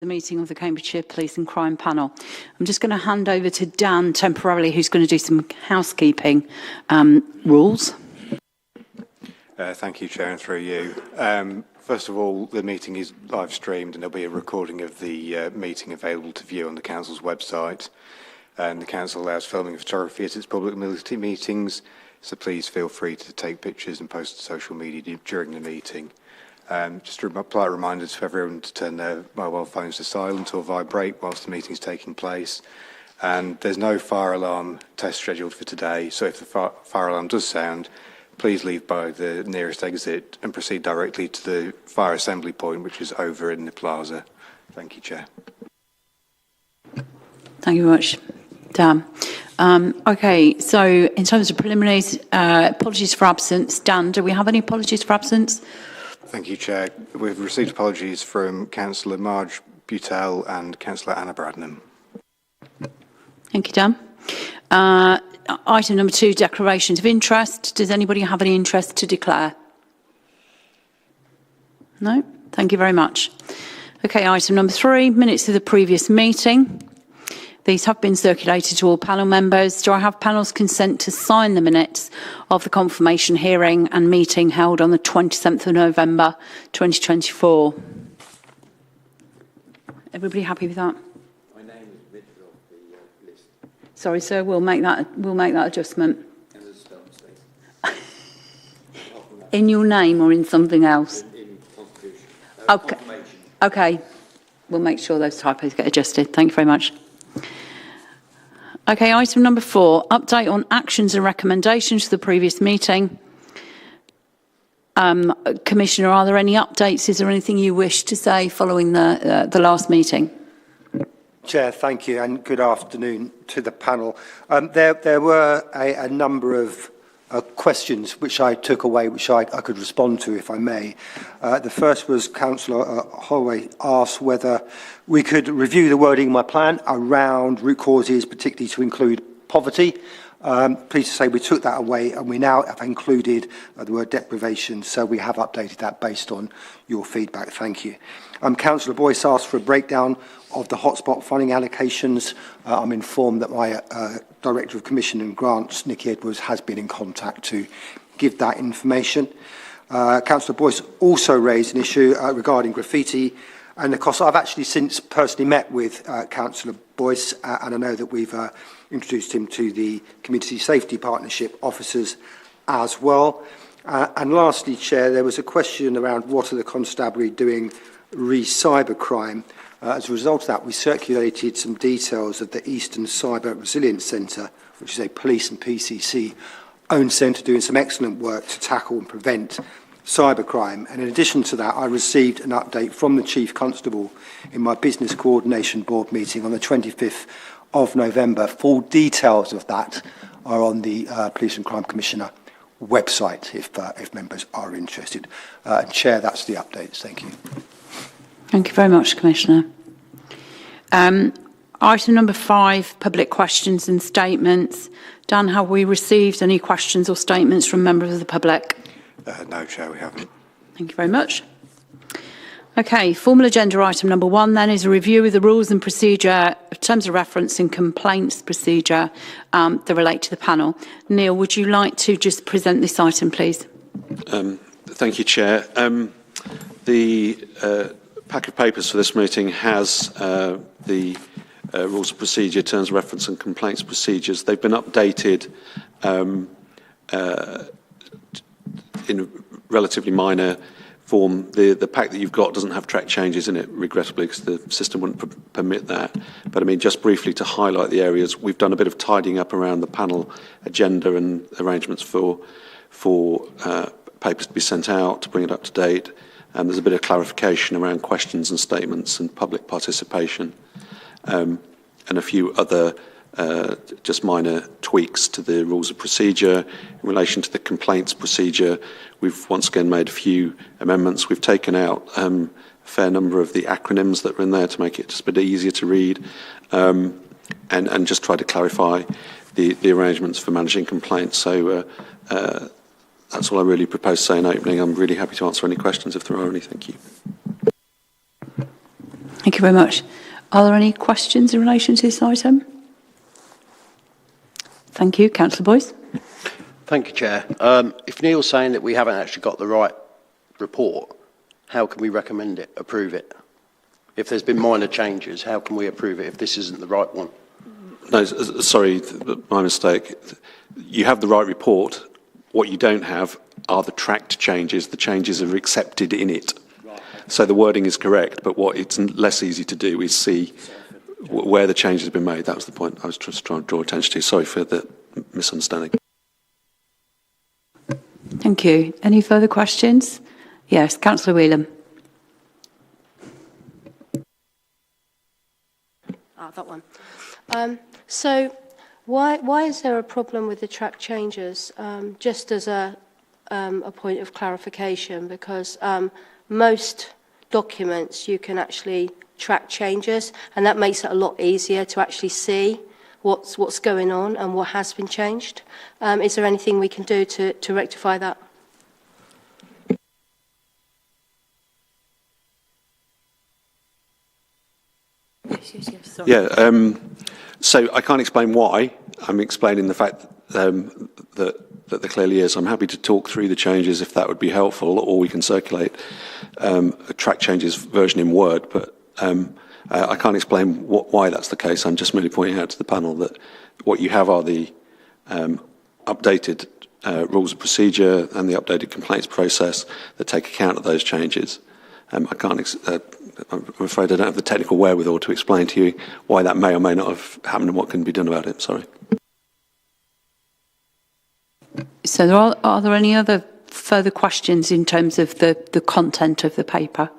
The meeting of the Cambridgeshire Police and Crime Panel. I'm just going to hand over to Dan temporarily, who's going to do some housekeeping rules. Thank you, Chair, and through you. First of all, the meeting is live streamed and there'll be a recording of the meeting available to view on the Council's website. And the Council allows filming of photography at its public meetings, so please feel free to take pictures and post to social media during the meeting. Just a polite reminder to everyone to turn their mobile phones to silent or vibrate whilst the meeting is taking place. And there's no fire alarm test scheduled for today, so if the fire alarm does sound, please leave by the nearest exit and proceed directly to the fire assembly point, which is over in the plaza. Thank you, Chair. Thank you very much, Dan. Okay, so in terms of preliminaries, apologies for absence. Dan, do we have any apologies for absence? Thank you, Chair. We've received apologies from Councillor Marge Butel and Councillor Anna Bradnam. Thank you, Dan. Item number 2, declarations of interest. Does anybody have any interest to declare? No? Thank you very much. Okay, item number 3, minutes of the previous meeting. These have been circulated to all panel members. Do I have panel's consent to sign the minutes of the confirmation hearing and meeting held on the 27th of November 2024? Everybody happy with that? My name is omitted off the list. Sorry, sir. We'll make that adjustment. As a spell mistake. In your name or in something else? In contribution. Okay. Okay. We'll make sure those typos get adjusted. Thank you very much. Okay, item number 4, update on actions and recommendations for the previous meeting. Commissioner, are there any updates? Is there anything you wish to say following the last meeting? Chair, thank you, and good afternoon to the panel. There were a number of questions which I took away, which I could respond to, if I may. The first was Councillor Holloway asked whether we could review the wording of my plan around root causes, particularly to include poverty. Pleased to say we took that away and we now have included the word deprivation, so we have updated that based on your feedback. Thank you. Councillor Boyce asked for a breakdown of the hotspot funding allocations. I'm informed that my Director of Commission and Grants, Nicky Edwards, has been in contact to give that information. Councillor Boyce also raised an issue regarding graffiti and the cost. I've actually since personally met with Councillor Boyce and I know that we've introduced him to the Community Safety Partnership officers as well. And lastly, Chair, there was a question around what are the constabulary doing re-cybercrime. As a result of that, we circulated some details of the Eastern Cyber Resilience Centre, which is a police and PCC owned centre doing some excellent work to tackle and prevent cybercrime. And in addition to that, I received an update from the Chief Constable in my Business Coordination Board meeting on the 25th of November. Full details of that are on the Police and Crime Commissioner website if members are interested. Chair, that's the updates. Thank you. Thank you very much, Commissioner. Item number 5, public questions and statements. Dan, have we received any questions or statements from members of the public? No, Chair, we haven't. Thank you very much. Okay, formal agenda item number 1 then is a review of the rules and procedure, terms of reference and complaints procedure that relate to the panel. Neil, would you like to just present this item, please? Thank you, Chair. The pack of papers for this meeting has the rules of procedure, terms of reference and complaints procedures. They've been updated in a relatively minor form. The pack that you've got doesn't have track changes in it, regrettably, because the system wouldn't permit that. But I mean, just briefly to highlight the areas, we've done a bit of tidying up around the panel agenda and arrangements for papers to be sent out to bring it up to date. There's a bit of clarification around questions and statements and public participation, and a few other just minor tweaks to the rules of procedure. In relation to the complaints procedure, we've once again made a few amendments. We've taken out a fair number of the acronyms that were in there to make it just a bit easier to read, and just try to clarify the arrangements for managing complaints. So that's all I really propose to say in opening. I'm really happy to answer any questions if there are any. Thank you. Thank you very much. Are there any questions in relation to this item? Thank you. Councillor Boyce. Thank you, Chair. If Neil's saying that we haven't actually got the right report, how can we recommend it, approve it? If there's been minor changes, how can we approve it if this isn't the right one? No, sorry, my mistake. You have the right report. What you don't have are the tracked changes. The changes are accepted in it. Right. So the wording is correct, but what it's less easy to do is see where the changes have been made. That was the point I was just trying to draw attention to. Sorry for the misunderstanding. Thank you. Any further questions? Yes, Councillor Whelan. That one. So why is there a problem with the track changes? Just as a point of clarification, because most documents you can actually track changes, and that makes it a lot easier to actually see what's going on and what has been changed. Is there anything we can do to rectify that? Yes, sorry. Yeah, so I can't explain why. I'm explaining the fact that there clearly is. I'm happy to talk through the changes if that would be helpful, or we can circulate a track changes version in Word, but I can't explain why that's the case. I'm just merely pointing out to the panel that what you have are the updated rules of procedure and the updated complaints process that take account of those changes. I'm afraid I don't have the technical wherewithal to explain to you why that may or may not have happened and what can be done about it. Sorry. So are there any other further questions in terms of the content of the paper?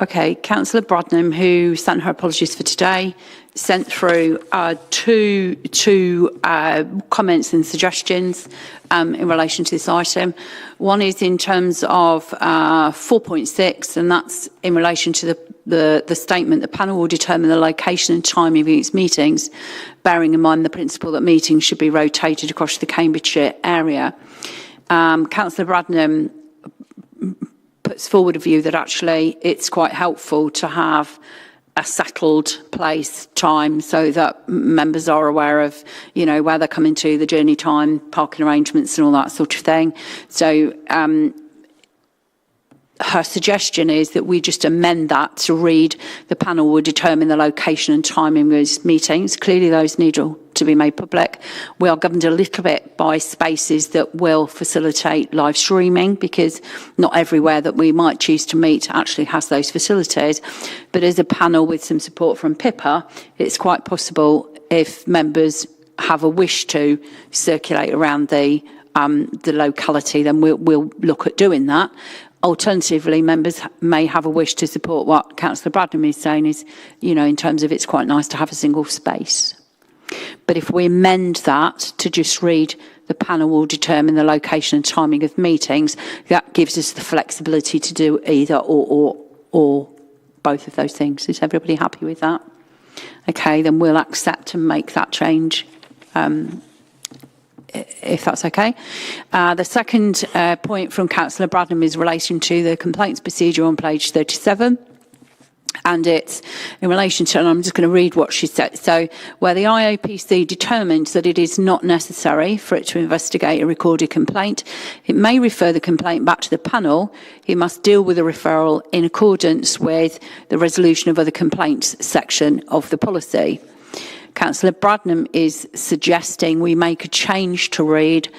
Okay, Councillor Brodnam, who sent her apologies for today, sent through two comments and suggestions in relation to this item. One is in terms of 4.6, and that's in relation to the statement, the panel will determine the location and timing of its meetings, bearing in mind the principle that meetings should be rotated across the Cambridgeshire area. Councillor Brodnam puts forward a view that actually it's quite helpful to have a settled place, time, so that members are aware of, you know, where they're coming to, the journey time, parking arrangements and all that sort of thing. So her suggestion is that we just amend that to read, the panel will determine the location and timing of those meetings. Clearly those need to be made public. We are governed a little bit by spaces that will facilitate live streaming, because not everywhere that we might choose to meet actually has those facilities. But as a panel with some support from Pippa, it's quite possible, if members have a wish to circulate around the locality, then we'll look at doing that. Alternatively, members may have a wish to support what Councillor Bradham is saying, is, you know, in terms of it's quite nice to have a single space. But if we amend that to just read, the panel will determine the location and timing of meetings, that gives us the flexibility to do either or both of those things. Is everybody happy with that? Okay, then we'll accept and make that change, if that's okay. The second point from Councillor Bradham is relating to the complaints procedure on page 37. And it's in relation to, and I'm just going to read what she said. So, where the IOPC determines that it is not necessary for it to investigate a recorded complaint, it may refer the complaint back to the panel. It must deal with the referral in accordance with the resolution of other complaints section of the policy. Councillor Bradnam is suggesting we make a change to read,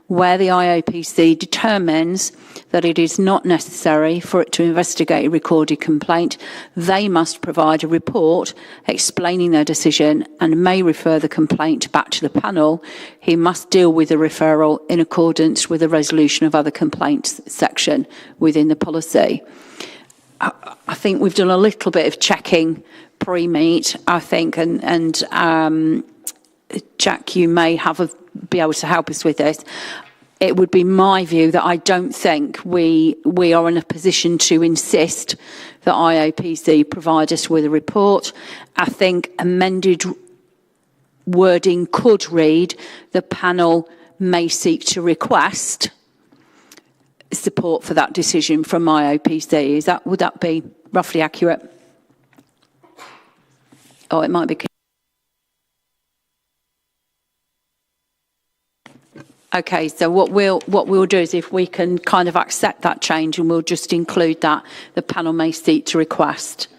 where the IOPC determines that it is not necessary for it to investigate a recorded complaint, they must provide a report explaining their decision and may refer the complaint back to the panel. He must deal with the referral in accordance with the resolution of other complaints section within the policy. I think we've done a little bit of checking pre-meet, I think, and Jack, you may be able to help us with this. It would be my view that I don't think we are in a position to insist that IOPC provide us with a report. I think amended wording could read, the panel may seek to request support for that decision from my OPC. Would that be roughly accurate? Oh, it might be. Okay, so what we'll do is, if we can kind of accept that change, and we'll just include that the panel may seek to request.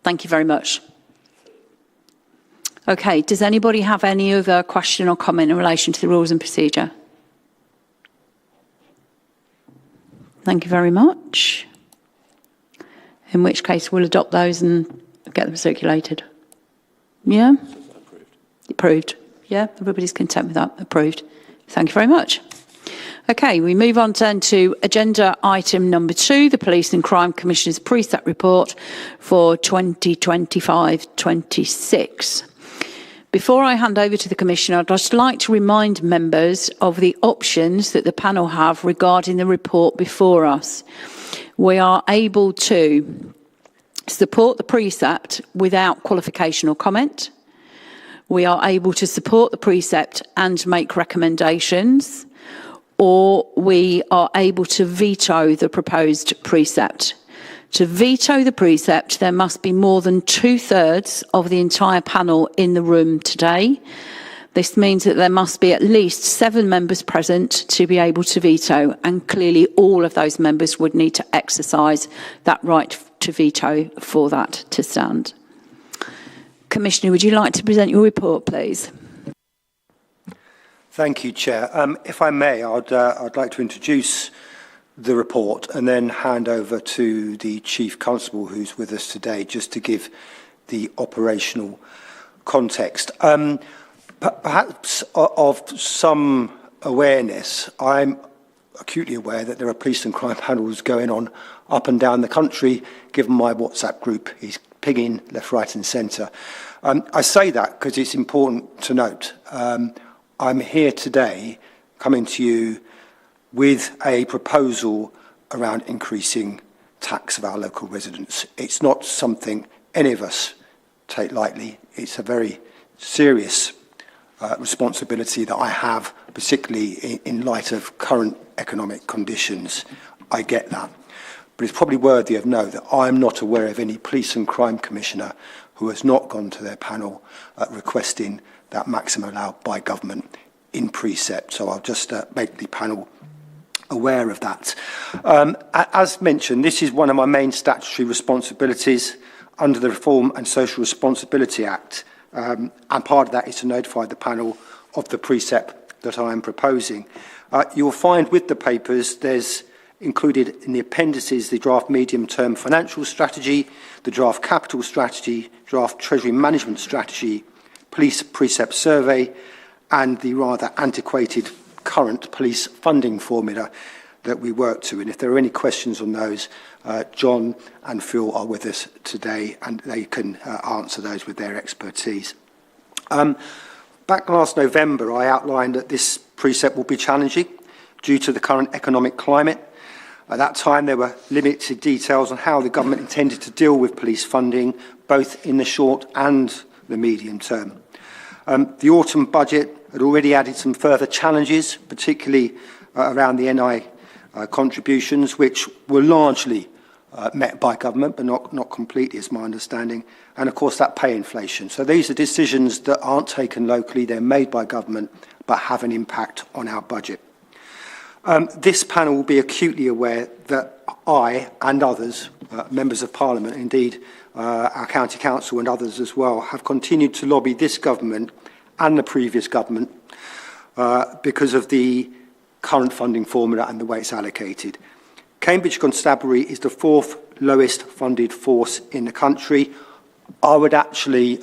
Thank you very much. Okay, does anybody have any other question or comment in relation to the rules and procedure? Thank you very much. In which case, we'll adopt those and get them circulated. Yeah? Approved. Yeah, everybody's content with that. Approved. Thank you very much. Okay, we move on then to agenda item number 2, the Police and Crime Commissioner's Precept Report for 2025-26. Before I hand over to the Commissioner, I'd just like to remind members of the options that the panel have regarding the report before us. We are able to support the precept without qualification or comment. We are able to support the precept and make recommendations, or we are able to veto the proposed precept. To veto the precept, there must be more than 2/3 of the entire panel in the room today. This means that there must be at least 7 members present to be able to veto, and clearly all of those members would need to exercise that right to veto for that to stand. Commissioner, would you like to present your report, please? Thank you, Chair. If I may, I'd like to introduce the report and then hand over to the Chief Constable who's with us today, just to give the operational context. Perhaps of some awareness, I'm acutely aware that there are police and crime panels going on up and down the country, given my WhatsApp group is pinging left, right and centre. I say that because it's important to note. I'm here today coming to you with a proposal around increasing tax of our local residents. It's not something any of us take lightly. It's a very serious responsibility that I have, particularly in light of current economic conditions. I get that. But it's probably worthy of note that I'm not aware of any police and crime commissioner who has not gone to their panel requesting that maximum allowed by government in precept. So I'll just make the panel aware of that. As mentioned, this is one of my main statutory responsibilities under the Reform and Social Responsibility Act. And part of that is to notify the panel of the precept that I am proposing. You'll find with the papers there's included in the appendices the draft medium-term financial strategy, the draft capital strategy, draft treasury management strategy, police precept survey, and the rather antiquated current police funding formula that we work to. And if there are any questions on those, John and Phil are with us today and they can answer those with their expertise. Back last November, I outlined that this precept will be challenging due to the current economic climate. At that time, there were limited details on how the government intended to deal with police funding, both in the short and the medium term. The autumn budget had already added some further challenges, particularly around the NI contributions, which were largely met by government, but not completely, is my understanding. And of course, that pay inflation. So these are decisions that aren't taken locally, they're made by government, but have an impact on our budget. This panel will be acutely aware that I and others, members of Parliament, indeed our County Council and others as well, have continued to lobby this government and the previous government because of the current funding formula and the way it's allocated. Cambridge Constabulary is the 4th lowest funded force in the country. I would actually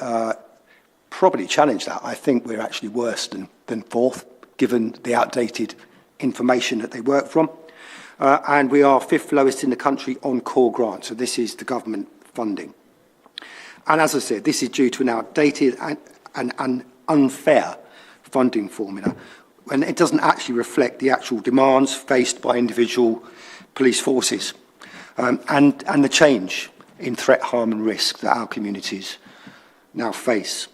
probably challenge that. I think we're actually worse than 4th, given the outdated information that they work from. And we are 5th lowest in the country on core grants. So this is the government funding. And as I said, this is due to an outdated and unfair funding formula, and it doesn't actually reflect the actual demands faced by individual police forces and the change in threat, harm and risk that our communities now face.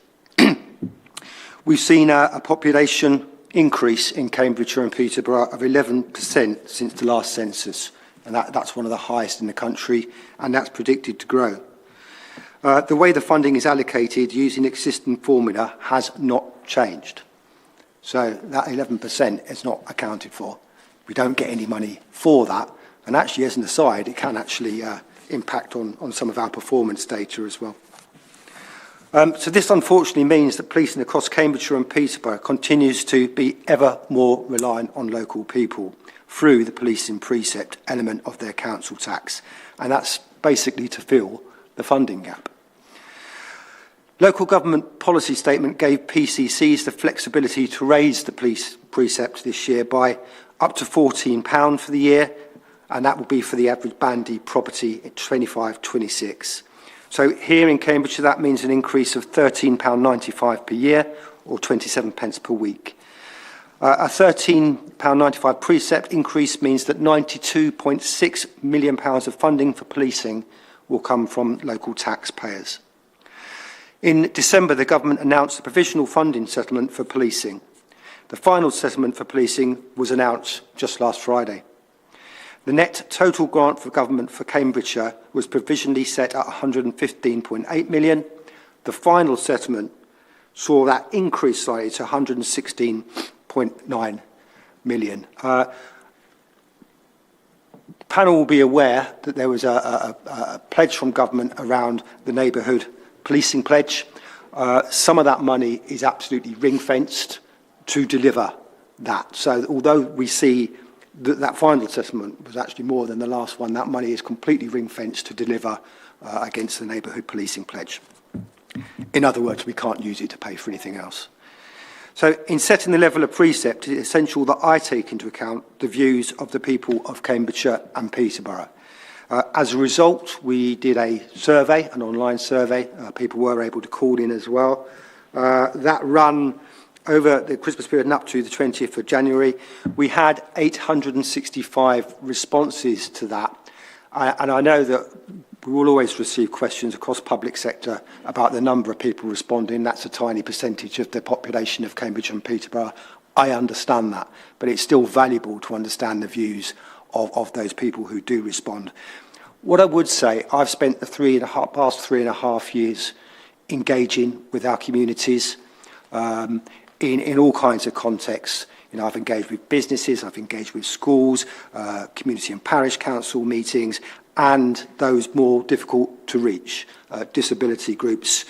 We've seen a population increase in Cambridgeshire and Peterborough of 11% since the last census, and that's one of the highest in the country, and that's predicted to grow. The way the funding is allocated using existing formula has not changed. So that 11% is not accounted for. We don't get any money for that, and actually, as an aside, it can actually impact on some of our performance data as well. So this unfortunately means that policing across Cambridgeshire and Peterborough continues to be ever more reliant on local people through the policing precept element of their council tax, and that's basically to fill the funding gap. Local government policy statement gave PCCs the flexibility to raise the police precept this year by up to £14 for the year, and that will be for the average bandy property at 25-26. So here in Cambridgeshire, that means an increase of £13.95 per year, or 27 pence per week. A £13.95 precept increase means that £92.6 million of funding for policing will come from local taxpayers. In December, the government announced a provisional funding settlement for policing. The final settlement for policing was announced just last Friday. The net total grant for government for Cambridgeshire was provisionally set at £115.8 million. The final settlement saw that increase slightly to £116.9 million. The panel will be aware that there was a pledge from government around the neighbourhood policing pledge. Some of that money is absolutely ring-fenced to deliver that. So although we see that final settlement was actually more than the last one, that money is completely ring-fenced to deliver against the neighbourhood policing pledge. In other words, we can't use it to pay for anything else. So in setting the level of precept, it's essential that I take into account the views of the people of Cambridgeshire and Peterborough. As a result, we did a survey, an online survey. People were able to call in as well. That run over the Christmas period and up to the 20th of January. We had 865 responses to that. And I know that we will always receive questions across public sector about the number of people responding. That's a tiny percentage of the population of Cambridge and Peterborough. I understand that, but it's still valuable to understand the views of those people who do respond. What I would say, I've spent the past 3.5 years engaging with our communities in all kinds of contexts. You know, I've engaged with businesses, I've engaged with schools, community and parish council meetings, and those more difficult to reach. Disability groups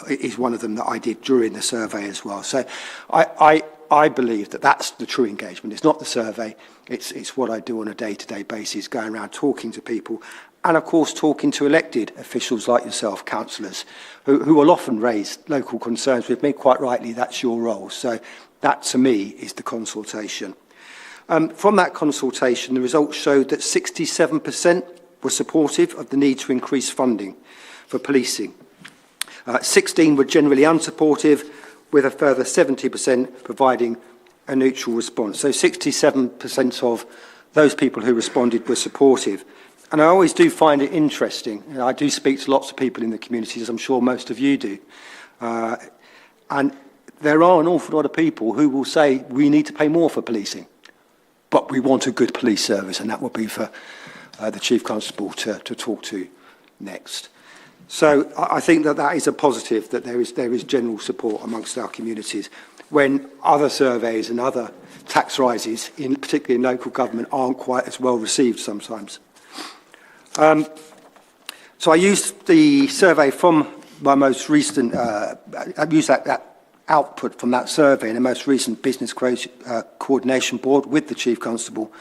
is one of them that I did during the survey as well. So I believe that that's the true engagement. It's not the survey, it's what I do on a day-to-day basis, going around talking to people, and of course talking to elected officials like yourself, councillors, who will often raise local concerns with me. Quite rightly, that's your role. So that, to me, is the consultation. From that consultation, the results showed that 67% were supportive of the need to increase funding for policing. 16 were generally unsupportive, with a further 70% providing a neutral response. So 67% of those people who responded were supportive. And I always do find it interesting. You know, I do speak to lots of people in the community, as I'm sure most of you do. And there are an awful lot of people who will say, we need to pay more for policing, but we want a good police service, and that will be for the Chief Constable to talk to next. So I think that is a positive, that there is general support amongst our communities, when other surveys and other tax rises, particularly in local government, aren't quite as well received sometimes. So I used the survey from my most recent, I used that output from that survey in the most recent Business Coordination Board with the Chief Constable,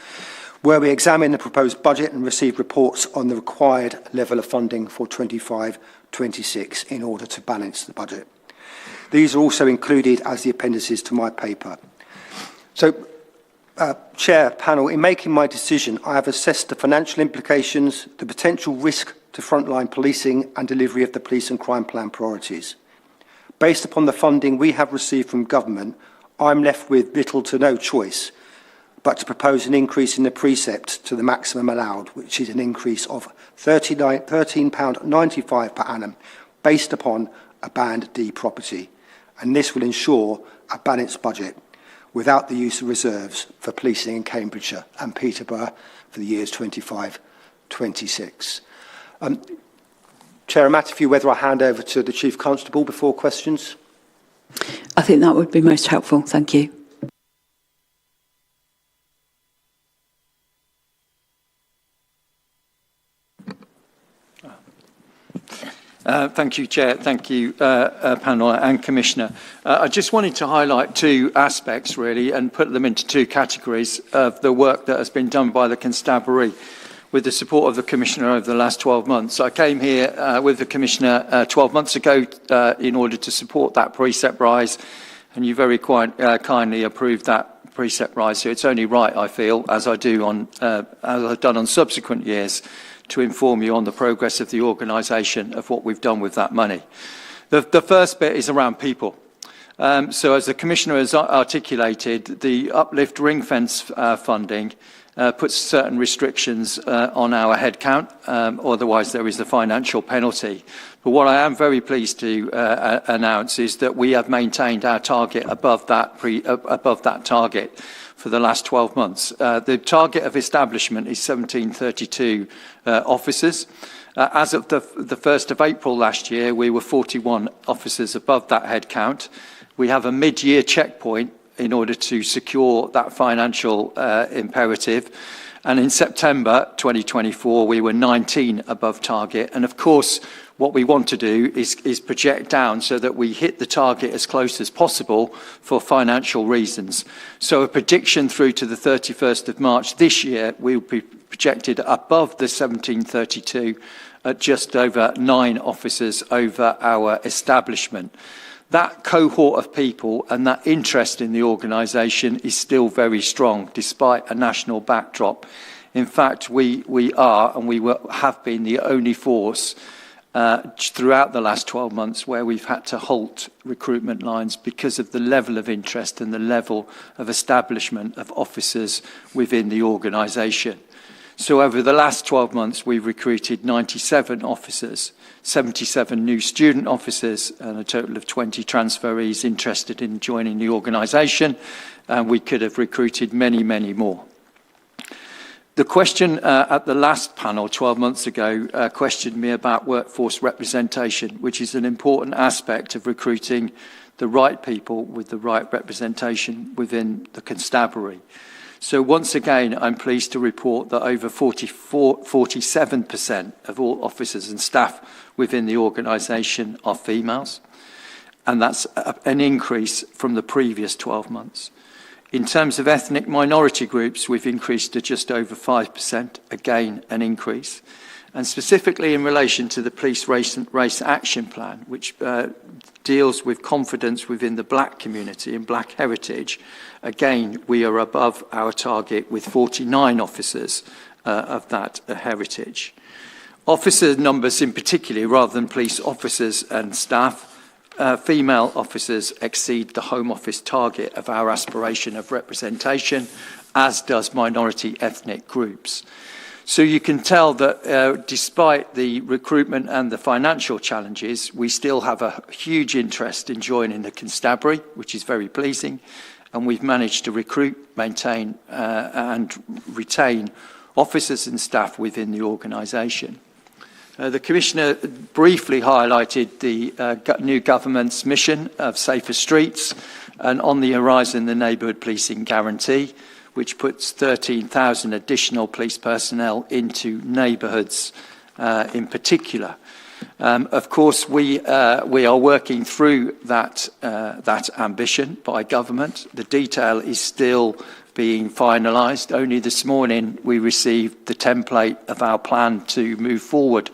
where we examined the proposed budget and received reports on the required level of funding for 25-26 in order to balance the budget. These are also included as the appendices to my paper. So, Chair, panel, in making my decision, I have assessed the financial implications, the potential risk to frontline policing and delivery of the police and crime plan priorities. Based upon the funding we have received from government, I'm left with little to no choice but to propose an increase in the precept to the maximum allowed, which is an increase of £13.95 per annum, based upon a Band D property. And this will ensure a balanced budget without the use of reserves for policing in Cambridgeshire and Peterborough for the years 25-26. Chair, I'm at you whether I hand over to the Chief Constable before questions. I think that would be most helpful. Thank you. Thank you, Chair. Thank you, panel and Commissioner. I just wanted to highlight two aspects, really, and put them into two categories of the work that has been done by the Constabulary with the support of the Commissioner over the last 12 months. I came here with the Commissioner 12 months ago in order to support that precept rise, and you very kindly approved that precept rise. So it's only right, I feel, as I've done on subsequent years, to inform you on the progress of the organisation of what we've done with that money. The first bit is around people. So as the Commissioner has articulated, the uplift ring fence funding puts certain restrictions on our headcount, otherwise there is a financial penalty. But what I am very pleased to announce is that we have maintained our target above that target for the last 12 months. The target of establishment is 1732 officers. As of the 1st of April last year, we were 41 officers above that headcount. We have a mid-year checkpoint in order to secure that financial imperative. And in September 2024, we were 19 above target. And of course, what we want to do is project down so that we hit the target as close as possible for financial reasons. So a prediction through to the 31st of March this year, we will be projected above the 1732 at just over 9 officers over our establishment. That cohort of people and that interest in the organisation is still very strong, despite a national backdrop. In fact, we are, and have been, the only force throughout the last 12 months where we've had to halt recruitment lines because of the level of interest and the level of establishment of officers within the organisation. So over the last 12 months, we've recruited 97 officers, 77 new student officers, and a total of 20 transferees interested in joining the organisation. And we could have recruited many, many more. The question at the last panel 12 months ago questioned me about workforce representation, which is an important aspect of recruiting the right people with the right representation within the constabulary. So once again, I'm pleased to report that over 47% of all officers and staff within the organisation are females, and that's an increase from the previous 12 months. In terms of ethnic minority groups, we've increased to just over 5%, again an increase. And specifically in relation to the Police Race Action Plan, which deals with confidence within the black community and black heritage, again, we are above our target with 49 officers of that heritage. Officer numbers in particular, rather than police officers and staff, female officers exceed the Home Office target of our aspiration of representation, as does minority ethnic groups. So you can tell that despite the recruitment and the financial challenges, we still have a huge interest in joining the constabulary, which is very pleasing, and we've managed to recruit, maintain and retain officers and staff within the organisation. The Commissioner briefly highlighted the new government's mission of safer streets, and on the horizon the neighbourhood policing guarantee, which puts 13,000 additional police personnel into neighbourhoods in particular. Of course, we are working through that ambition by government. The detail is still being finalised. Only this morning we received the template of our plan to move forward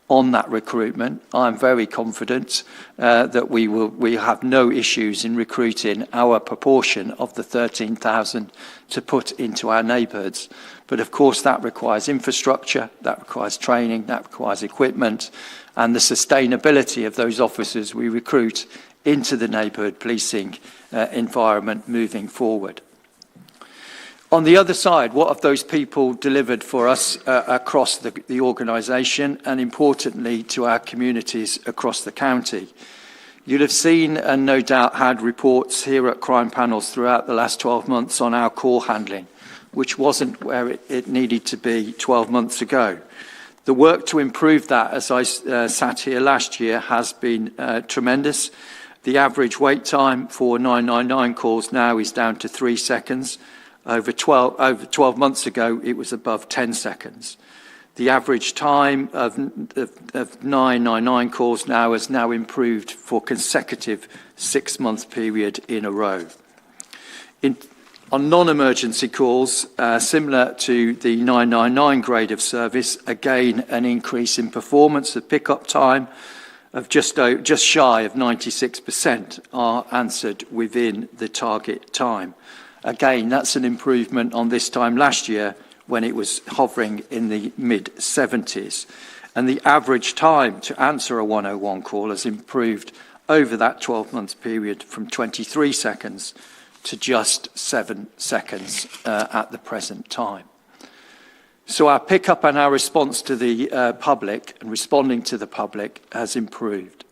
on that recruitment. I'm very confident that we have no issues in recruiting our proportion of the 13,000 to put into our neighbourhoods. But of course that requires infrastructure, that requires training, that requires equipment, and the sustainability of those officers we recruit into the neighbourhood policing environment moving forward. On the other side, what have those people delivered for us across the organisation and importantly to our communities across the county? You'll have seen and no doubt had reports here at crime panels throughout the last 12 months on our call handling, which wasn't where it needed to be 12 months ago. The work to improve that, as I sat here last year, has been tremendous. The average wait time for 999 calls now is down to 3 seconds. Over 12 months ago, it was above 10 seconds. The average time of 999 calls now has now improved for consecutive 6-month period in a row. On non-emergency calls, similar to the 999 grade of service, again, an increase in performance. The pick-up time of just shy of 96% are answered within the target time. Again, that's an improvement on this time last year when it was hovering in the mid-70s. And the average time to answer a 101 call has improved over that 12-month period from 23 seconds to just 7 seconds at the present time. So our pickup and our response to the public and responding to the public has improved.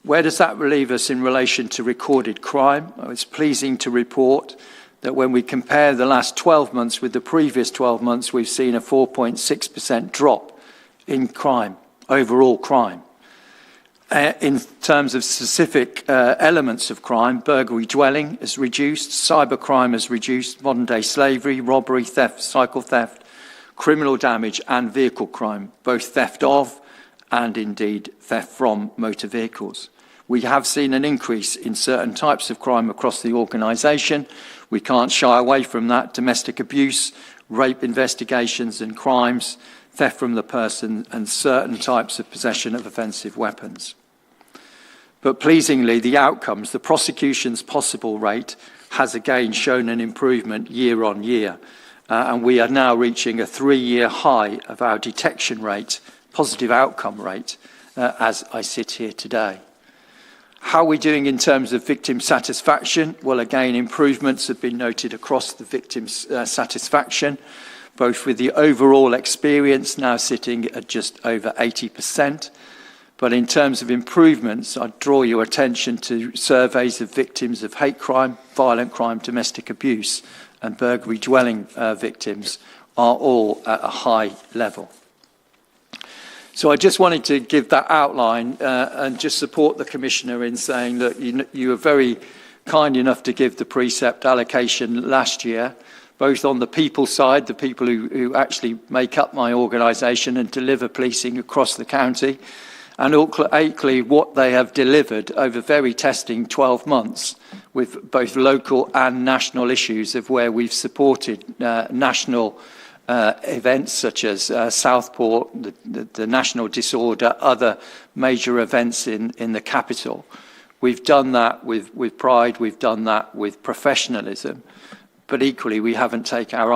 Where does that leave us in relation to recorded crime? Oh, it's pleasing to report that when we compare the last 12 months with the previous 12 months, we've seen a 4.6% drop in crime, overall crime. In terms of specific elements of crime, burglary dwelling has reduced, cybercrime has reduced, modern-day slavery, robbery, theft, cycle theft, criminal damage and vehicle crime, both theft of and indeed theft from motor vehicles. We have seen an increase in certain types of crime across the organisation. We can't shy away from that. Domestic abuse, rape investigations and crimes, theft from the person and certain types of possession of offensive weapons. But pleasingly, the outcomes, the prosecution's possible rate has again shown an improvement year on year. And we are now reaching a 3-year high of our detection rate, positive outcome rate, as I sit here today. How are we doing in terms of victim satisfaction? Well, again, improvements have been noted across the victim's satisfaction, both with the overall experience now sitting at just over 80%. But in terms of improvements, I'd draw your attention to surveys of victims of hate crime, violent crime, domestic abuse, and burglary dwelling victims are all at a high level. So I just wanted to give that outline and just support the Commissioner in saying that you were very kind enough to give the precept allocation last year, both on the people side, the people who actually make up my organisation and deliver policing across the county, and equally what they have delivered over very testing 12 months with both local and national issues of where we've supported national events such as Southport, the national disorder, other major events in the capital. We've done that with pride, we've done that with professionalism, but equally we haven't taken our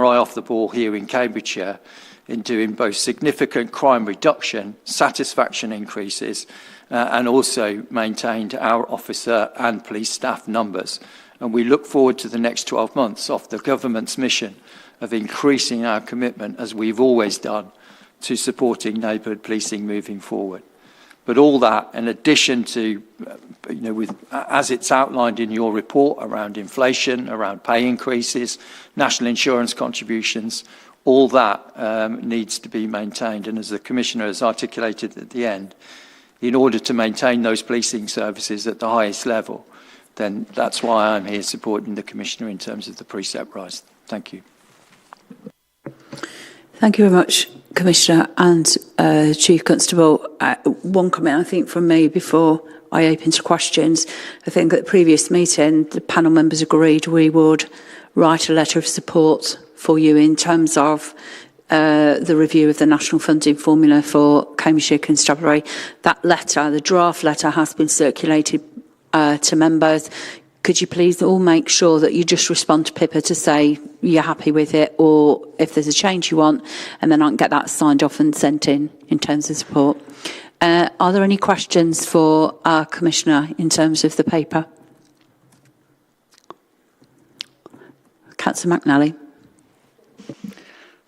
eye off the ball here in Cambridgeshire in doing both significant crime reduction, satisfaction increases, and also maintained our officer and police staff numbers. And we look forward to the next 12 months of the government's mission of increasing our commitment, as we've always done, to supporting neighbourhood policing moving forward. But all that, in addition to, as it's outlined in your report around inflation, around pay increases, national insurance contributions, all that needs to be maintained. And as the Commissioner has articulated at the end, in order to maintain those policing services at the highest level, then that's why I'm here supporting the Commissioner in terms of the precept rise. Thank you. Thank you very much, Commissioner and Chief Constable. One comment, I think, from me before I open to questions. I think at the previous meeting, the panel members agreed we would write a letter of support for you in terms of the review of the national funding formula for Cambridgeshire Constabulary. That letter, the draft letter, has been circulated to members. Could you please all make sure that you just respond to Pippa to say you're happy with it, or if there's a change you want, and then I can get that signed off and sent in terms of support. Are there any questions for our Commissioner in terms of the paper? Councillor McNally.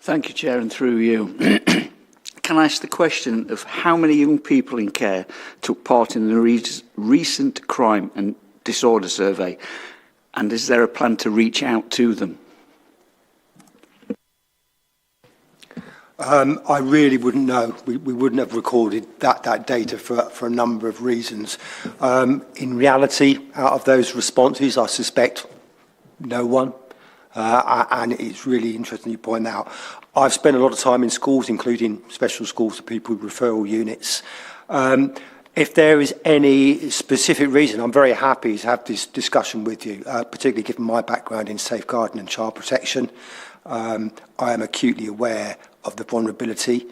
Thank you, Chair, and through you. can I ask the question of how many young people in care took part in the recent crime and disorder survey? And is there a plan to reach out to them? I really wouldn't know. We wouldn't have recorded that data for a number of reasons. In reality, out of those responses, I suspect no one. And it's really interesting you point out. I've spent a lot of time in schools, including special schools for people with referral units. If there is any specific reason, I'm very happy to have this discussion with you, particularly given my background in safeguarding and child protection. I am acutely aware of the vulnerability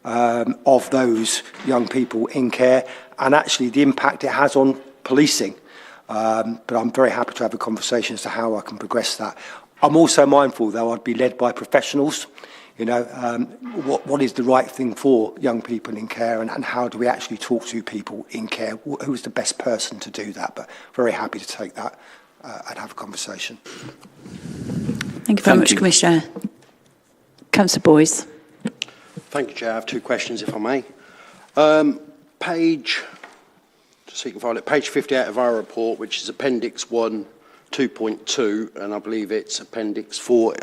of those young people in care and actually the impact it has on policing. But I'm very happy to have a conversation as to how I can progress that. I'm also mindful, though, I'd be led by professionals. You know, what is the right thing for young people in care and how do we actually talk to people in care? Who's the best person to do that? But very happy to take that and have a conversation. Thank you very much, Commissioner. Councillor Boyce. Thank you, Chair. I have two questions, if I may. Page 58 of our report, which is Appendix 1, 2.2, and I believe it's Appendix 4,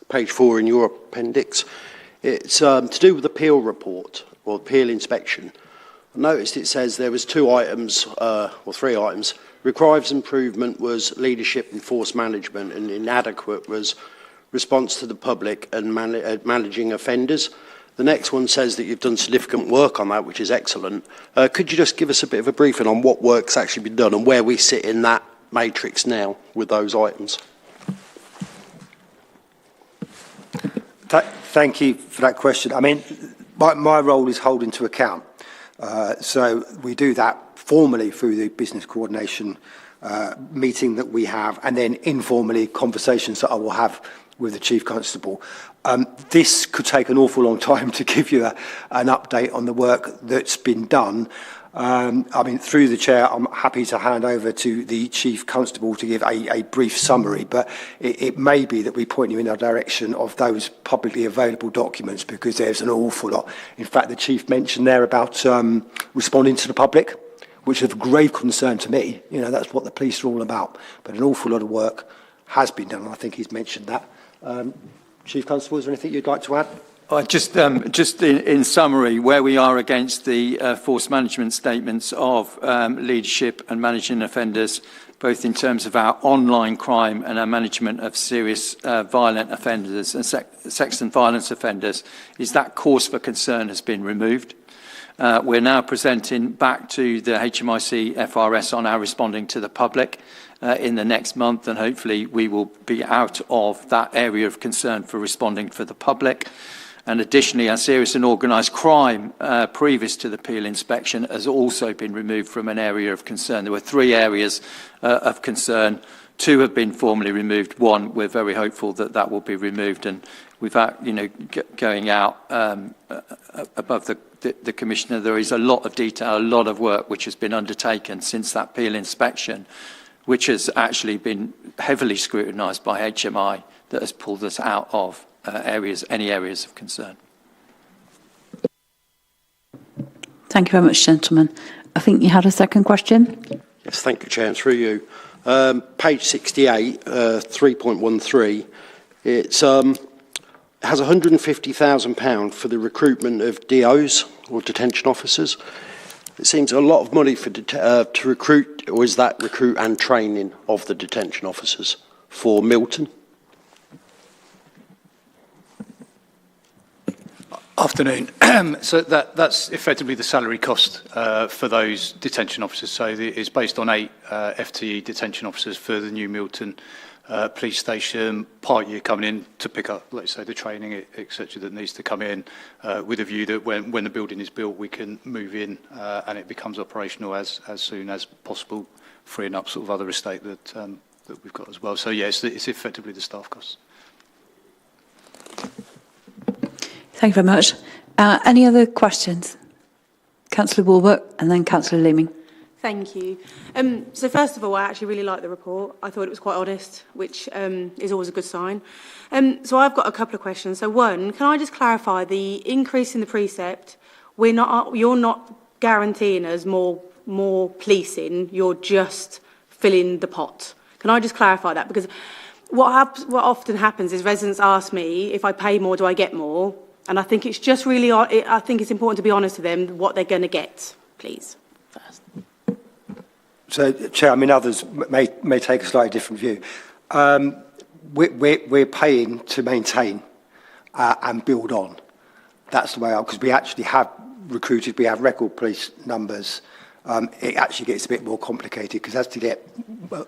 page 4 in your appendix. It's to do with the appeal report, or appeal inspection. I noticed it says there was 2 items, or 3 items. Requires improvement was leadership and force management, and inadequate was response to the public and managing offenders. The next one says that you've done significant work on that, which is excellent. Could you just give us a bit of a briefing on what work's actually been done and where we sit in that matrix now with those items? Thank you for that question. I mean, my role is holding to account. So we do that formally through the business coordination meeting that we have, and then informally conversations that I will have with the Chief Constable. This could take an awful long time to give you an update on the work that's been done. I mean, through the Chair, I'm happy to hand over to the Chief Constable to give a brief summary, but it may be that we point you in the direction of those publicly available documents because there's an awful lot. In fact, the Chief mentioned there about responding to the public, which is of grave concern to me. You know, that's what the police are all about. But an awful lot of work has been done, and I think he's mentioned that. Chief Constable, is there anything you'd like to add? Just in summary, where we are against the force management statements of leadership and managing offenders, both in terms of our online crime and our management of serious violent offenders and sex and violence offenders, is that cause for concern has been removed. We're now presenting back to the HMIC FRS on our responding to the public in the next month, and hopefully we will be out of that area of concern for responding for the public. And additionally, our serious and organised crime previous to the appeal inspection has also been removed from an area of concern. There were 3 areas of concern. 2 have been formally removed. 1, we're very hopeful that that will be removed. And without, going out above the Commissioner, there is a lot of detail, a lot of work which has been undertaken since that appeal inspection, which has actually been heavily scrutinised by HMI, that has pulled us out of any areas of concern. Thank you very much, gentlemen. I think you had a second question. Yes, thank you, Chair. Through you. Page 68, 3.13, it has £150,000 for the recruitment of DOs, or detention officers. It seems a lot of money to recruit, or is that recruit and training of the detention officers for Milton? Afternoon. So that's effectively the salary cost for those detention officers. So it's based on 8 FTE detention officers for the new Milton police station, part year coming in to pick up, let's say, the training, etc., that needs to come in, with a view that when the building is built, we can move in and it becomes operational as soon as possible, freeing up sort of other estate that we've got as well. So yes, it's effectively the staff costs. Thank you very much. Any other questions? Councillor Walbert and then Councillor Leaming. Thank you. So first of all, I actually really liked the report. I thought it was quite honest, which is always a good sign. So I've got a couple of questions. So one, can I just clarify the increase in the precept? You're not guaranteeing us more policing. You're just filling the pot. Can I just clarify that? Because what often happens is residents ask me, if I pay more, do I get more? And I think it's just really, I think it's important to be honest with them what they're going to get, please. First. So, Chair, I mean, others may take a slightly different view. We're paying to maintain and build on. That's the way out, because we actually have recruited, we have record police numbers. It actually gets a bit more complicated, because as to get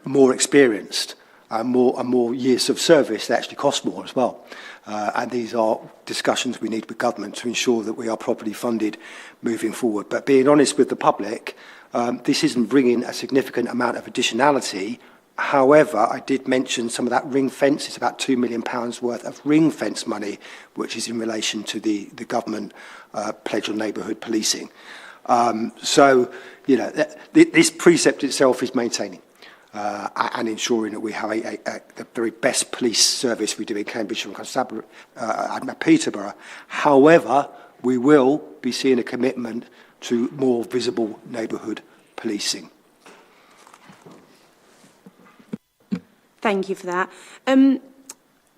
more experienced and more years of service, they actually cost more as well. And these are discussions we need with government to ensure that we are properly funded moving forward. But being honest with the public, this isn't bringing a significant amount of additionality. However, I did mention some of that ring fence. It's about £2 million worth of ring fence money, which is in relation to the government pledge on neighbourhood policing. So, you know, this precept itself is maintaining and ensuring that we have the very best police service we do in Cambridgeshire and Peterborough. However, we will be seeing a commitment to more visible neighbourhood policing. Thank you for that.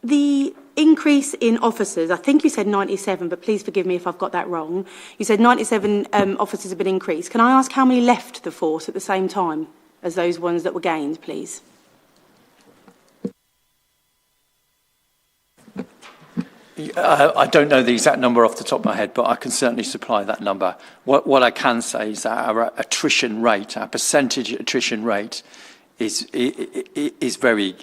The increase in officers, I think you said 97, but please forgive me if I've got that wrong. You said 97 officers have been increased. Can I ask how many left the force at the same time as those ones that were gained, please? I don't know the exact number off the top of my head, but I can certainly supply that number. What I can say is that our attrition rate, our percentage attrition rate, is very,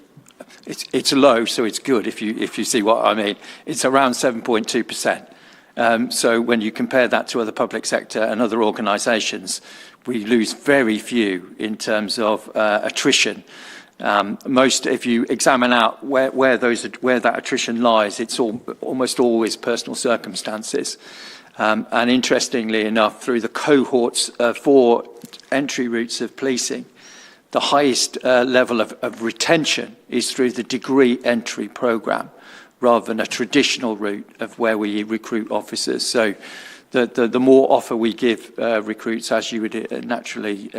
it's low, so it's good if you see what I mean. It's around 7.2%. So when you compare that to other public sector and other organisations, we lose very few in terms of attrition. If you examine out where that attrition lies, it's almost always personal circumstances. And interestingly enough, through the cohorts for entry routes of policing, the highest level of retention is through the degree entry programme, rather than a traditional route of where we recruit officers. So the more offer we give recruits, as you would naturally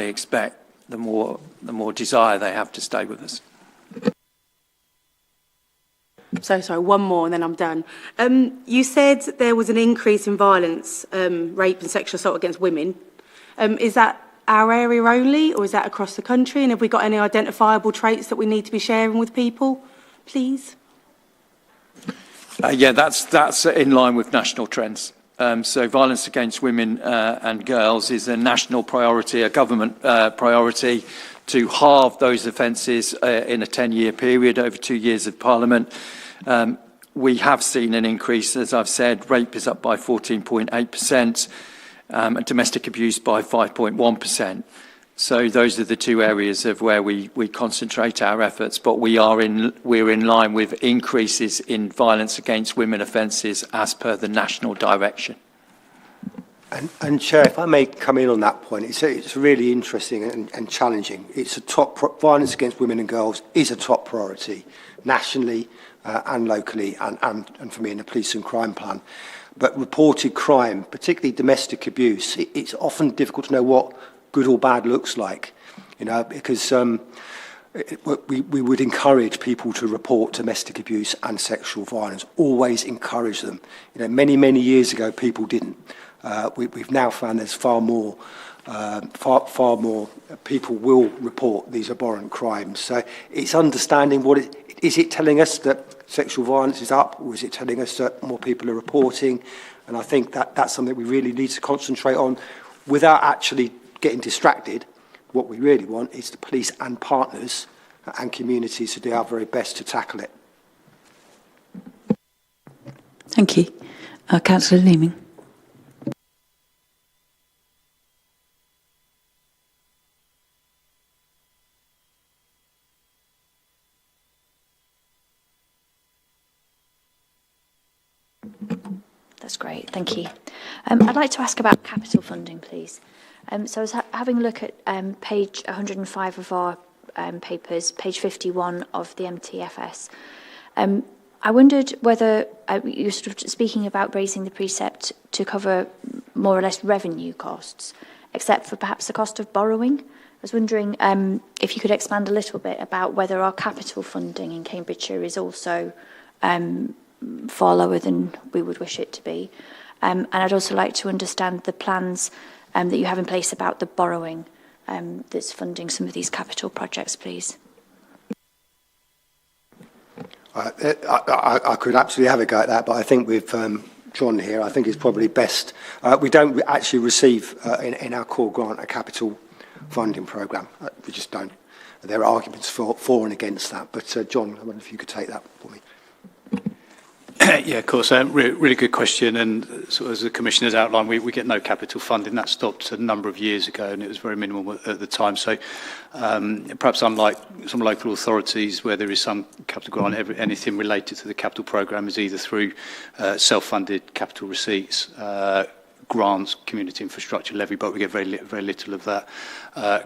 expect, the more desire they have to stay with us. So sorry, one more and then I'm done. You said there was an increase in violence, rape and sexual assault against women. Is that our area only, or is that across the country? And have we got any identifiable traits that we need to be sharing with people, please? Yeah, that's in line with national trends. So violence against women and girls is a national priority, a government priority, to halve those offences in a 10-year period over 2 years of Parliament. We have seen an increase, as I've said. Rape is up by 14.8%, and domestic abuse by 5.1%. So those are the two areas of where we concentrate our efforts, but we're in line with increases in violence against women offences as per the national direction. And Chair, if I may come in on that point, it's really interesting and challenging. It's a violence against women and girls is a top priority nationally and locally, and for me in the police and crime plan. But reported crime, particularly domestic abuse, it's often difficult to know what good or bad looks like, you know, because we would encourage people to report domestic abuse and sexual violence, always encourage them. You know, many years ago, people didn't. We've now found there's far more people will report these abhorrent crimes. So it's understanding is it telling us that sexual violence is up, or is it telling us that more people are reporting? And I think that's something we really need to concentrate on without actually getting distracted. What we really want is the police and partners and communities to do our very best to tackle it. Thank you. Councillor Leeming. That's great, thank you. I'd like to ask about capital funding, please. So I was having a look at page 105 of our papers, page 51 of the MTFS. I wondered whether you're sort of speaking about raising the precept to cover more or less revenue costs, except for perhaps the cost of borrowing. I was wondering if you could expand a little bit about whether our capital funding in Cambridgeshire is also far lower than we would wish it to be. And I'd also like to understand the plans that you have in place about the borrowing that's funding some of these capital projects, please. I could absolutely have a go at that, but I think with John here, I think it's probably best. We don't actually receive in our core grant a capital funding programme. We just don't. There are arguments for and against that. But John, I wonder if you could take that for me. Yeah, of course. Really good question. And so as the Commissioner's outlined, we get no capital funding. That stopped a number of years ago, and it was very minimal at the time. So perhaps unlike some local authorities where there is some capital grant, anything related to the capital programme is either through self-funded capital receipts, grants, community infrastructure levy, but we get very little of that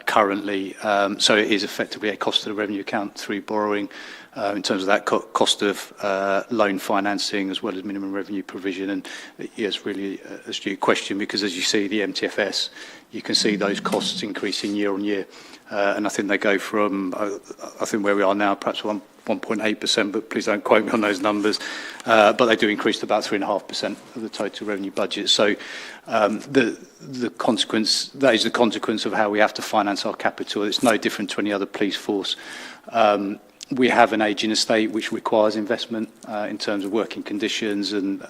currently. So it is effectively a cost to the revenue account through borrowing. In terms of that cost of loan financing as well as minimum revenue provision. And yes, really an astute question, because as you see the MTFS, you can see those costs increasing year on year. And I think they go from, I think where we are now, perhaps 1.8%, but please don't quote me on those numbers. But they do increase to about 3.5% of the total revenue budget. So the consequence, that is the consequence of how we have to finance our capital. It's no different to any other police force. We have an ageing estate which requires investment in terms of working conditions and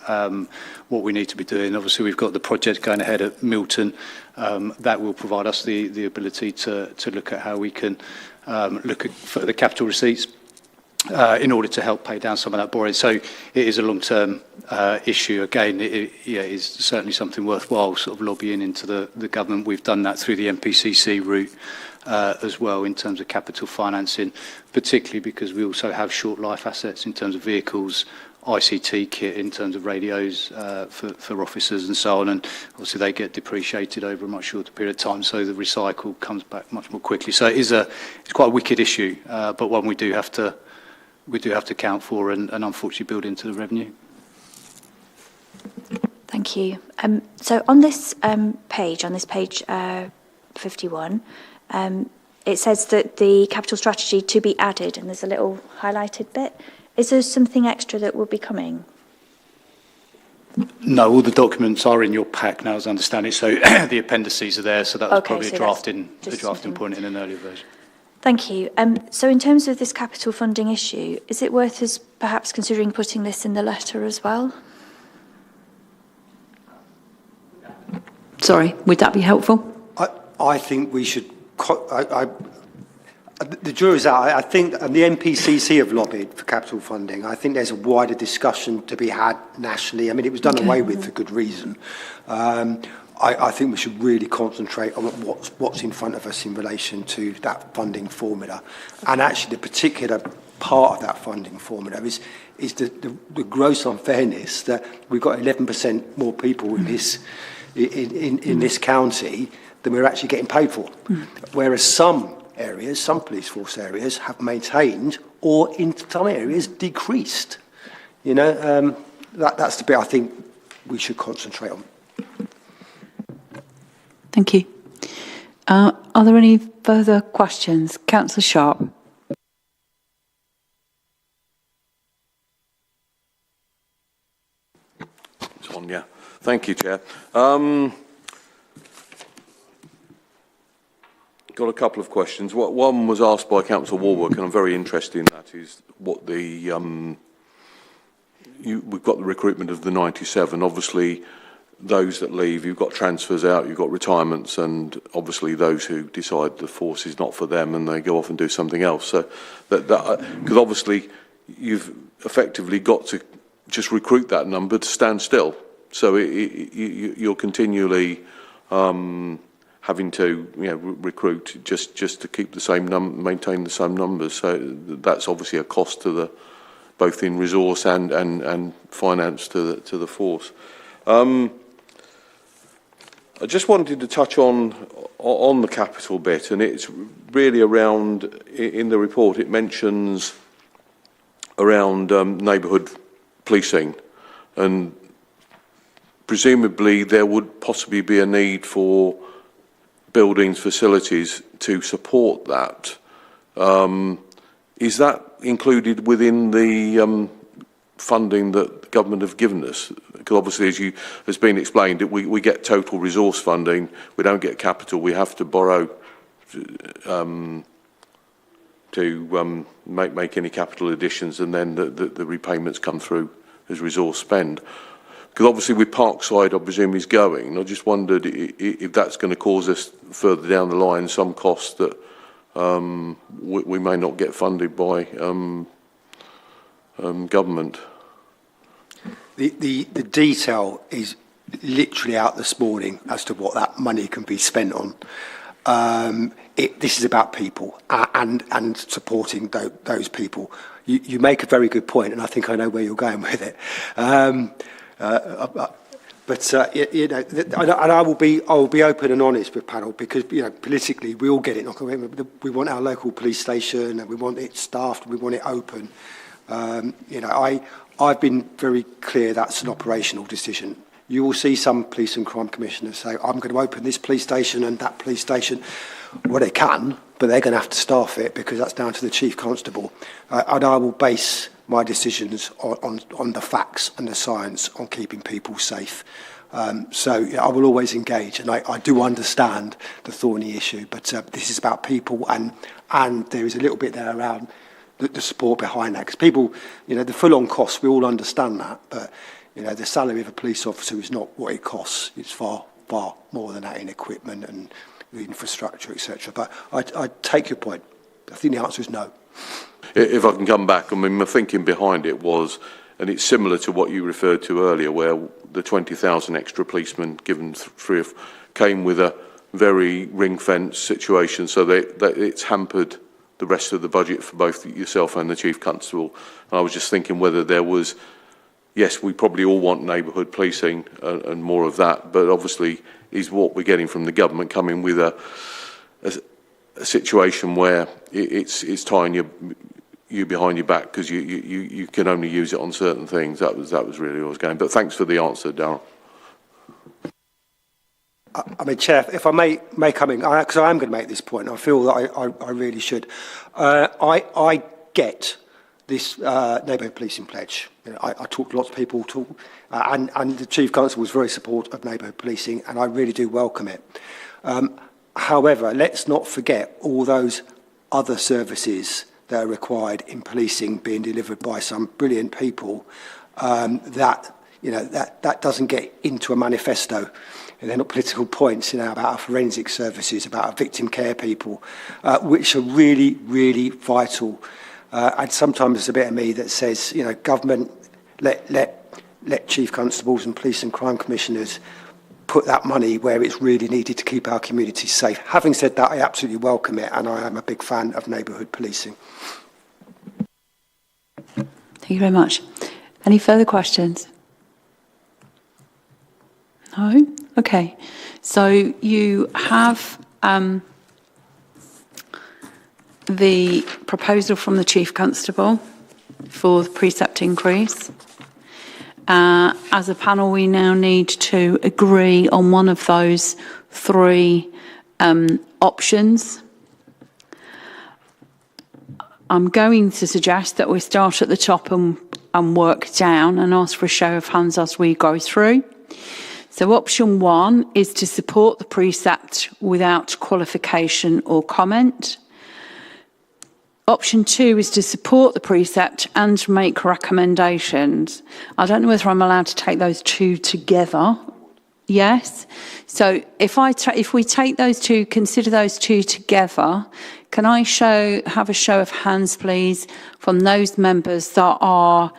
what we need to be doing. Obviously, we've got the project going ahead at Milton. That will provide us the ability to look at how we can look at further capital receipts in order to help pay down some of that borrowing. So it is a long-term issue. Again, it is certainly something worthwhile sort of lobbying into the government. We've done that through the MPCC route as well in terms of capital financing, particularly because we also have short life assets in terms of vehicles, ICT kit in terms of radios for officers and so on, and obviously they get depreciated over a much shorter period of time, so the recycle comes back much more quickly. So it's quite a wicked issue, but one we do have to account for and unfortunately build into the revenue. Thank you. So on this page 51, it says that the capital strategy to be added, and there's a little highlighted bit. Is there something extra that will be coming? No, all the documents are in your pack now, as I understand it. So the appendices are there, so that was probably a drafting point in an earlier version. Thank you. So in terms of this capital funding issue, is it worth us perhaps considering putting this in the letter as well? Sorry, would that be helpful? I think we should. The jury's out. I think the MPCC have lobbied for capital funding. I think there's a wider discussion to be had nationally. I mean, it was done away with for good reason. I think we should really concentrate on what's in front of us in relation to that funding formula. And actually, the particular part of that funding formula is the gross unfairness that we've got 11% more people in this county than we're actually getting paid for. Whereas some areas, some police force areas, have maintained or in some areas decreased. You know, that's the bit I think we should concentrate on. Thank you. Are there any further questions? Councillor Sharp. John, yeah. Thank you, Chair. Got a couple of questions. One was asked by Councillor Warwick, and I'm very interested in that, is what the... we've got the recruitment of the 97. Obviously, those that leave, you've got transfers out, you've got retirements, and obviously those who decide the force is not for them and they go off and do something else. So, because obviously you've effectively got to just recruit that number to stand still. So you're continually having to, recruit just to keep the same maintain the same numbers. So that's obviously a cost to both in resource and finance to the force. I just wanted to touch on the capital bit, and it's really around, in the report, it mentions around neighbourhood policing, and presumably there would possibly be a need for buildings, facilities to support that. Is that included within the funding that the government have given us? Because obviously, as has been explained, we get total resource funding, we don't get capital, we have to borrow to make any capital additions, and then the repayments come through as resource spend. Because obviously with Parkside, I presume, is going. I just wondered if that's going to cause us further down the line some costs that we may not get funded by government. The detail is literally out this morning as to what that money can be spent on. This is about people and supporting those people. You make a very good point, and I think I know where you're going with it. You know, and I will be open and honest with panel, because politically we all get it. We want our local police station, and we want it staffed, and we want it open. I've been very clear that's an operational decision. You will see some police and crime commissioners say, I'm going to open this police station and that police station. Well, they can, but they're going to have to staff it, because that's down to the chief constable. And I will base my decisions on the facts and the science on keeping people safe. So I will always engage, and I do understand the thorny issue, but this is about people, and there is a little bit there around the support behind that, because people, the full-on costs, we all understand that, but the salary of a police officer is not what it costs. It's far more than that in equipment and infrastructure, etc. But I take your point. I think the answer is no. If I can come back, I mean, my thinking behind it was, and it's similar to what you referred to earlier, where the 20,000 extra policemen given came with a very ring-fence situation, so that it's hampered the rest of the budget for both yourself and the Chief Constable. And I was just thinking whether there was, yes, we probably all want neighbourhood policing and more of that, but obviously is what we're getting from the government coming with a situation where it's tying you behind your back, because you can only use it on certain things. That was really what I was going. But thanks for the answer, Darryl. I mean, Chair, if I may come in, because I am going to make this point, I feel that I really should. I get this neighbourhood policing pledge. I talk to lots of people, and the Chief Constable was very supportive of neighbourhood policing, and I really do welcome it. However, let's not forget all those other services that are required in policing being delivered by some brilliant people that doesn't get into a manifesto. And they're not political points, about our forensic services, about our victim care people, which are really, really vital. And sometimes there's a bit of me that says, government, let chief constables and police and crime commissioners put that money where it's really needed to keep our communities safe. Having said that, I absolutely welcome it, and I am a big fan of neighbourhood policing. Thank you very much. Any further questions? No? Okay. So you have the proposal from the Chief Constable for the precept increase. As a panel, we now need to agree on one of those three options. I'm going to suggest that we start at the top and work down, and ask for a show of hands as we go through. So option 1 is to support the precept without qualification or comment. Option 2 is to support the precept and make recommendations. I don't know whether I'm allowed to take those two together. Yes. So if we take those two, consider those two together, can I have a show of hands, please, from those members that are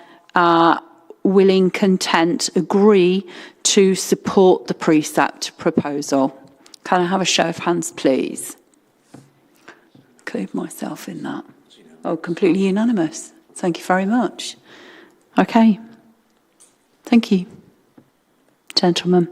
willing, content, agree to support the precept proposal? Can I have a show of hands, please? Include myself in that. Oh, completely unanimous. Thank you very much. Okay. Thank you. Gentlemen.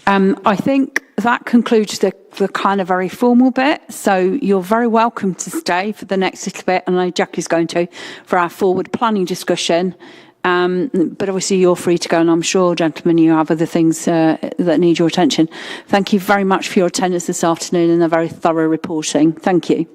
I think that concludes the kind of very formal bit. So you're very welcome to stay for the next little bit. And I know Jackie's going to, for our forward planning discussion. But obviously you're free to go, and I'm sure, gentlemen, you have other things that need your attention. Thank you very much for your attendance this afternoon and a very thorough reporting. Thank you.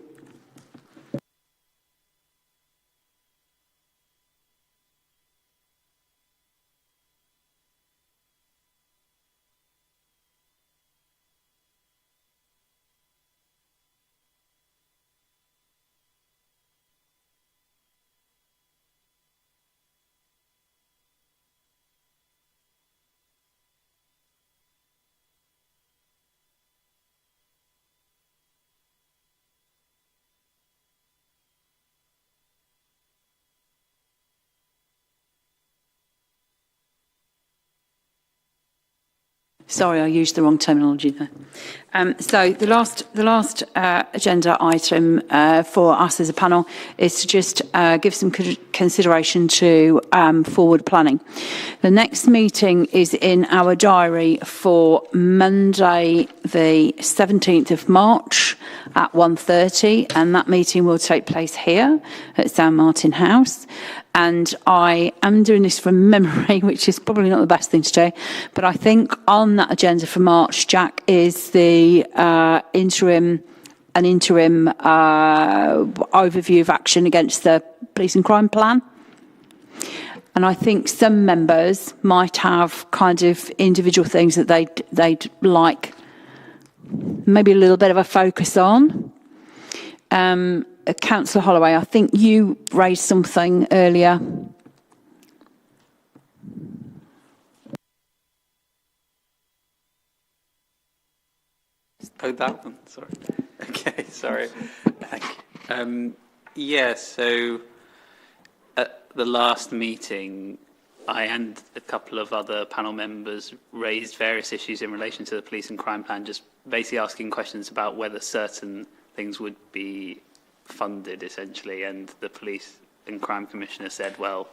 Sorry, I used the wrong terminology there. So the last agenda item for us as a panel is to just give some consideration to forward planning. The next meeting is in our diary for Monday, the 17th of March at 1:30, and that meeting will take place here at San Martin House. And I am doing this from memory, which is probably not the best thing to do, but I think on that agenda for March, Jack, is the interim overview of action against the police and crime plan. And I think some members might have kind of individual things that they'd like maybe a little bit of a focus on. Councillor Holloway, I think you raised something earlier. Oh, that one, sorry. Okay, sorry. Thank you. Yeah, so at the last meeting, I and a couple of other panel members raised various issues in relation to the police and crime plan, just basically asking questions about whether certain things would be funded, essentially, and the police and crime commissioner said, well,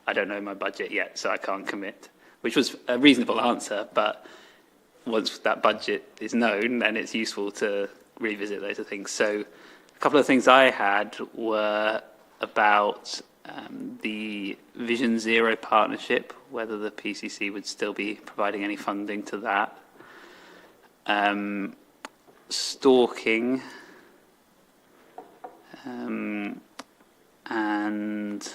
I don't know my budget yet, so I can't commit, which was a reasonable answer, but once that budget is known, then it's useful to revisit those things. So a couple of things I had were about the Vision Zero partnership, whether the PCC would still be providing any funding to that. Stalking, and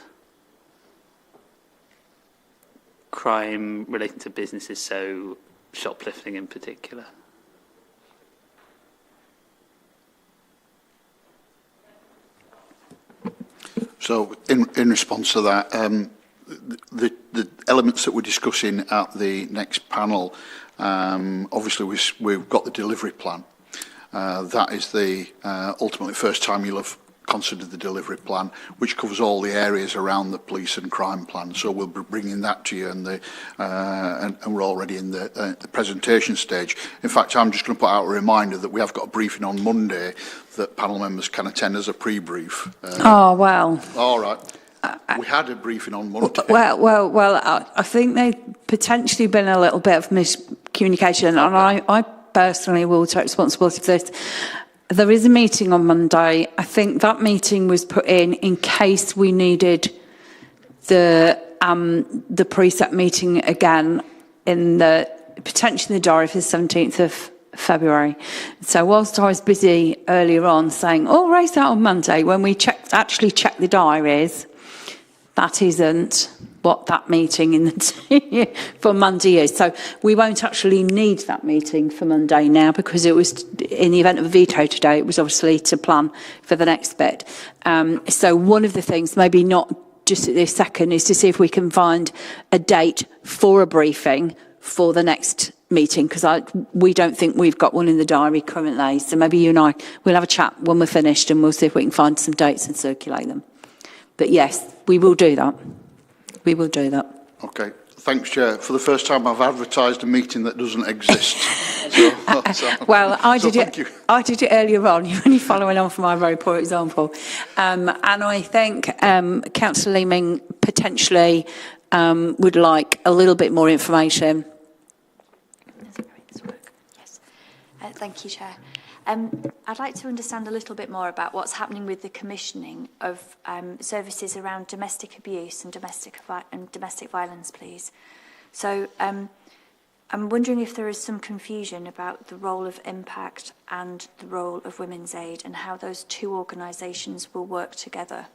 crime relating to businesses, so shoplifting in particular. So in response to that, the elements that we're discussing at the next panel, obviously we've got the delivery plan. That is the ultimately first time you'll have considered the delivery plan, which covers all the areas around the police and crime plan. So we'll be bringing that to you, and we're already in the presentation stage. In fact, I'm just going to put out a reminder that we have got a briefing on Monday that panel members can attend as a pre-brief. Oh, well. All right. We had a briefing on Monday. Well, I think there's potentially been a little bit of miscommunication, and I personally will take responsibility for this. There is a meeting on Monday. I think that meeting was put in case we needed the preset meeting again in potentially in the diary for the 17th of February. So whilst I was busy earlier on saying, oh, raise that on Monday, when we actually checked the diaries, that isn't what that meeting for Monday is. So we won't actually need that meeting for Monday now, because it was, in the event of a veto today, it was obviously to plan for the next bit. So one of the things, maybe not just at this second, is to see if we can find a date for a briefing for the next meeting, because we don't think we've got one in the diary currently. So maybe you and I, we'll have a chat when we're finished, and we'll see if we can find some dates and circulate them. But yes, we will do that. We will do that. Okay. Thanks, Chair. For the first time, I've advertised a meeting that doesn't exist. Well, I did it earlier on. You're only following on from my very poor example. And I think Councillor Leeming potentially would like a little bit more information Thank you, Chair. I'd like to understand a little bit more about what's happening with the commissioning of services around domestic abuse and domestic violence, please. So I'm wondering if there is some confusion about the role of Impact and the role of Women's Aid and how those two organisations will work together.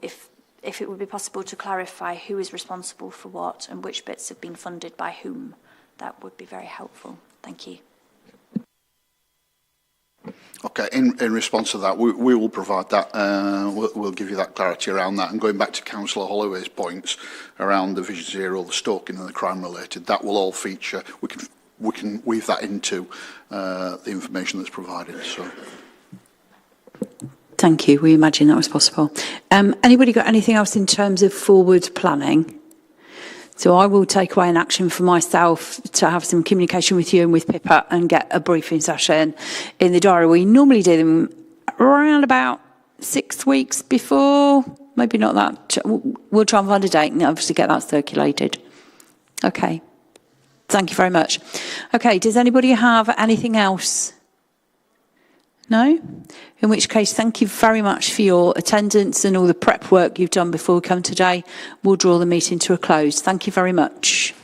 If it would be possible to clarify who is responsible for what and which bits have been funded by whom, that would be very helpful. Thank you. Okay, in response to that, we will provide that. We'll give you that clarity around that. And going back to Councillor Holloway's points around the Vision Zero, the stalking and the crime related, that will all feature. We can weave that into the information that's provided. So. Thank you. We imagine that was possible. Anybody got anything else in terms of forward planning? So I will take away an action for myself to have some communication with you and with Pippa and get a briefing session in the diary. We normally do them around about 6 weeks before, maybe not that. We'll try and find a date and obviously get that circulated. Okay. Thank you very much. Okay, does anybody have anything else? No? In which case, thank you very much for your attendance and all the prep work you've done before we come today. We'll draw the meeting to a close. Thank you very much.